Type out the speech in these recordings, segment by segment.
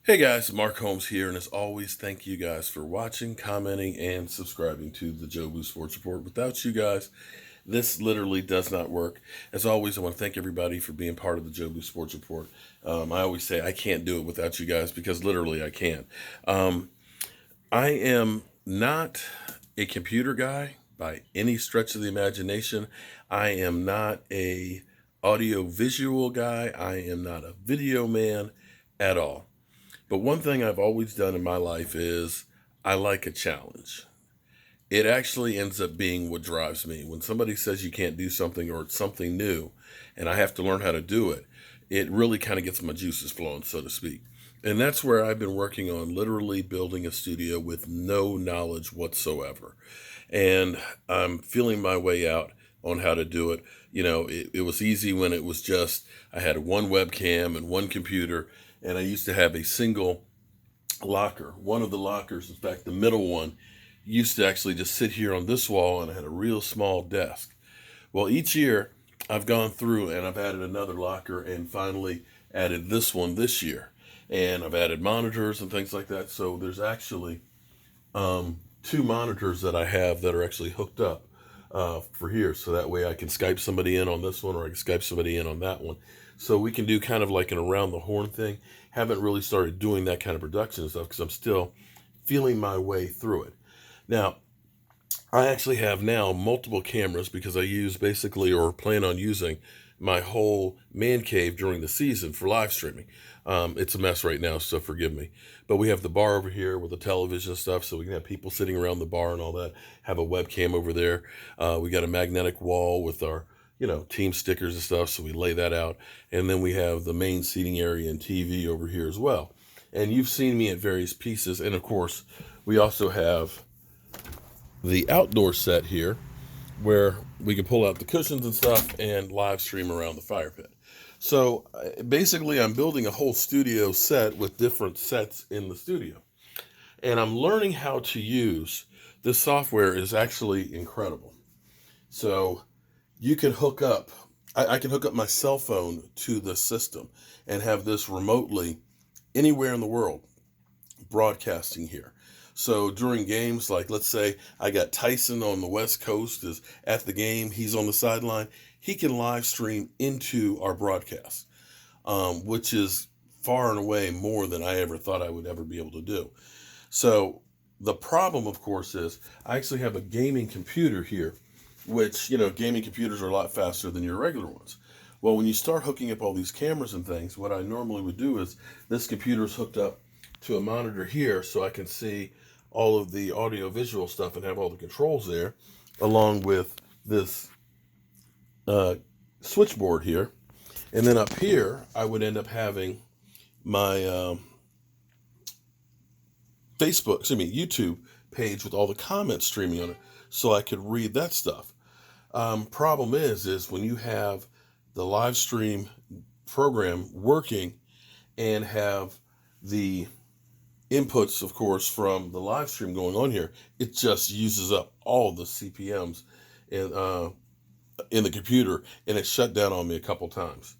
Hey guys, Mark Holmes here, and as always, thank you guys for watching, commenting, and subscribing to the Jobu Sports Report. Without you guys, this literally does not work. As always, I want to thank everybody for being part of the Jobu Sports Report. I always say I can't do it without you guys because literally I can't. Um, I am not a computer guy by any stretch of the imagination. I am not a audio visual guy. I am not a video man at all. But one thing I've always done in my life is I like a challenge. It actually ends up being what drives me. When somebody says you can't do something or it's something new and I have to learn how to do it, it really kind of gets my juices flowing, so to speak. And that's where I've been working on literally building a studio with no knowledge whatsoever. And I'm feeling my way out on how to do it. It was easy when it was just I had one webcam and one computer, and I used to have a single locker. One of the lockers, in fact, the middle one, used to actually just sit here on this wall, and I had a real small desk. Well, each year I've gone through and I've added another locker and finally added this one this year. And I've added monitors and things like that. So there's actually two monitors that I have that are actually hooked up for here. So that way I can Skype somebody in on this one or I can Skype somebody in on that one. So we can do kind of like an around the horn thing. Haven't really started doing that kind of production and stuff because I'm still feeling my way through it. Now, I actually have now multiple cameras because I use basically or plan on using my whole man cave during the season for live streaming. It's a mess right now, so forgive me. But we have the bar over here with the television and stuff, so we can have people sitting around the bar and all that. Have a webcam over there. We got a magnetic wall with our, team stickers and stuff, so we lay that out. And then we have the main seating area and TV over here as well. And you've seen me at various pieces. And of course, we also have the outdoor set here where we can pull out the cushions and stuff and live stream around the fire pit. So basically, I'm building a whole studio set with different sets in the studio. And I'm learning how to use this software is actually incredible. So you can hook up, I can hook up my cell phone to the system and have this remotely anywhere in the world broadcasting here. So during games, like let's say I got Tyson on the West Coast is at the game, he's on the sideline, he can live stream into our broadcast, which is far and away more than I ever thought I would ever be able to do. So the problem, of course, is I actually have a gaming computer here, which, gaming computers are a lot faster than your regular ones. Well, when you start hooking up all these cameras and things, what I normally would do is this computer is hooked up to a monitor here so I can see all of the audio visual stuff and have all the controls there, along with this switchboard here. And then up here, I would end up having my YouTube page with all the comments streaming on it so I could read that stuff. Problem is when you have the live stream program working and have the inputs, of course, from the live stream going on here, it just uses up all the CPMs in the computer, and it shut down on me a couple times.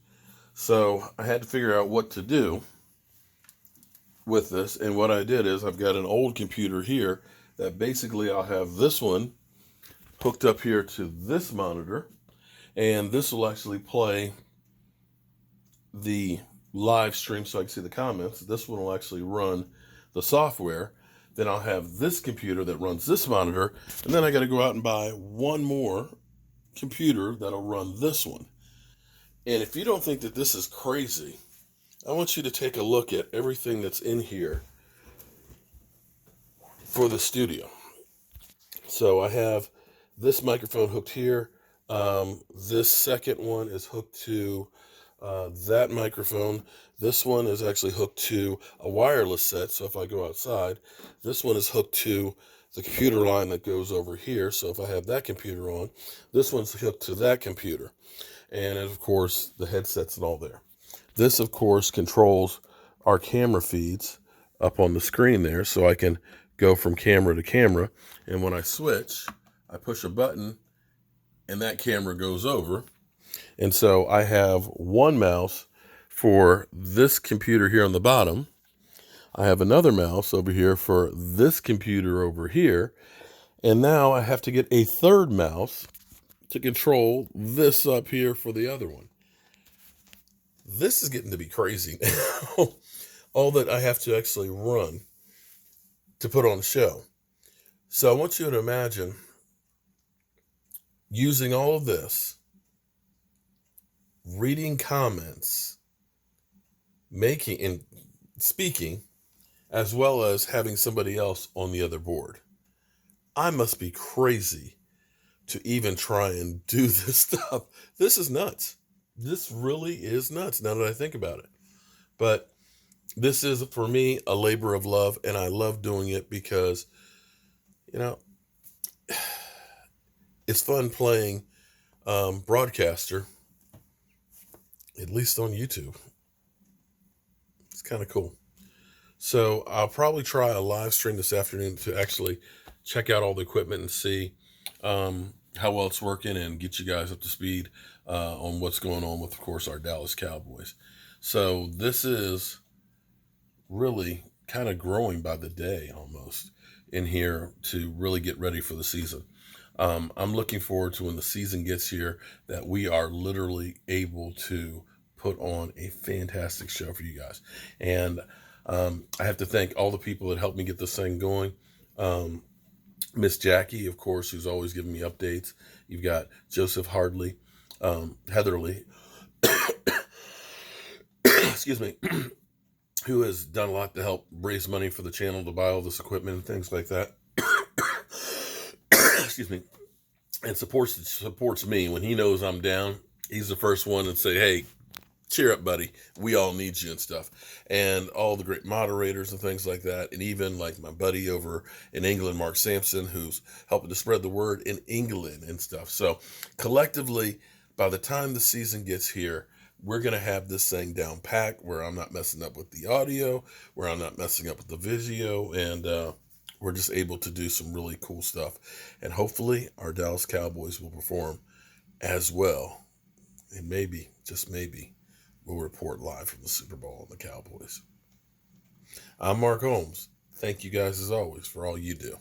So I had to figure out what to do with this, and what I did is I've got an old computer here that basically I'll have this one hooked up here to this monitor, and this will actually play the live stream so I can see the comments. This one will actually run the software. Then I'll have this computer that runs this monitor, and then I got to go out and buy one more computer that'll run this one. And if you don't think that this is crazy, I want you to take a look at everything that's in here for the studio. So I have this microphone hooked here. This second one is hooked to that microphone. This one is actually hooked to a wireless set, so if I go outside, this one is hooked to the computer line that goes over here, so if I have that computer on, this one's hooked to that computer. And of course, the headsets and all there. This, of course, controls our camera feeds up on the screen there, so I can go from camera to camera, and when I switch, I push a button, and that camera goes over. And so I have one mouse for this computer here on the bottom, I have another mouse over here for this computer over here. And now I have to get a third mouse to control this up here for the other one. This is getting to be crazy. All that I have to actually run to put on the show. So I want you to imagine using all of this, reading comments, making and speaking, as well as having somebody else on the other board. I must be crazy to even try and do this stuff. This is nuts. This really is nuts now that I think about it. But this is, for me, a labor of love, and I love doing it because, you know, it's fun playing broadcaster, at least on YouTube. It's kind of cool. So I'll probably try a live stream this afternoon to actually check out all the equipment and see how well it's working and get you guys up to speed on what's going on with, of course, our Dallas Cowboys. So this is really kind of growing by the day almost in here to really get ready for the season. I'm looking forward to when the season gets here that we are literally able to put on a fantastic show for you guys. And I have to thank all the people that helped me get this thing going. Miss Jackie, of course, who's always giving me updates. You've got Joseph Hardley, Heatherly, excuse me, who has done a lot to help raise money for the channel to buy all this equipment and things like that. Excuse me. And supports me when he knows I'm down. He's the first one to say, hey, cheer up, buddy. We all need you and stuff. And all the great moderators and things like that. And even like my buddy over in England, Mark Sampson, who's helping to spread the word in England and stuff. So collectively, by the time the season gets here, we're going to have this thing down packed where I'm not messing up with the audio, where I'm not messing up with the video, and we're just able to do some really cool stuff. And hopefully our Dallas Cowboys will perform as well. And maybe, just maybe, we'll report live from the Super Bowl on the Cowboys. I'm Mark Holmes. Thank you guys as always for all you do.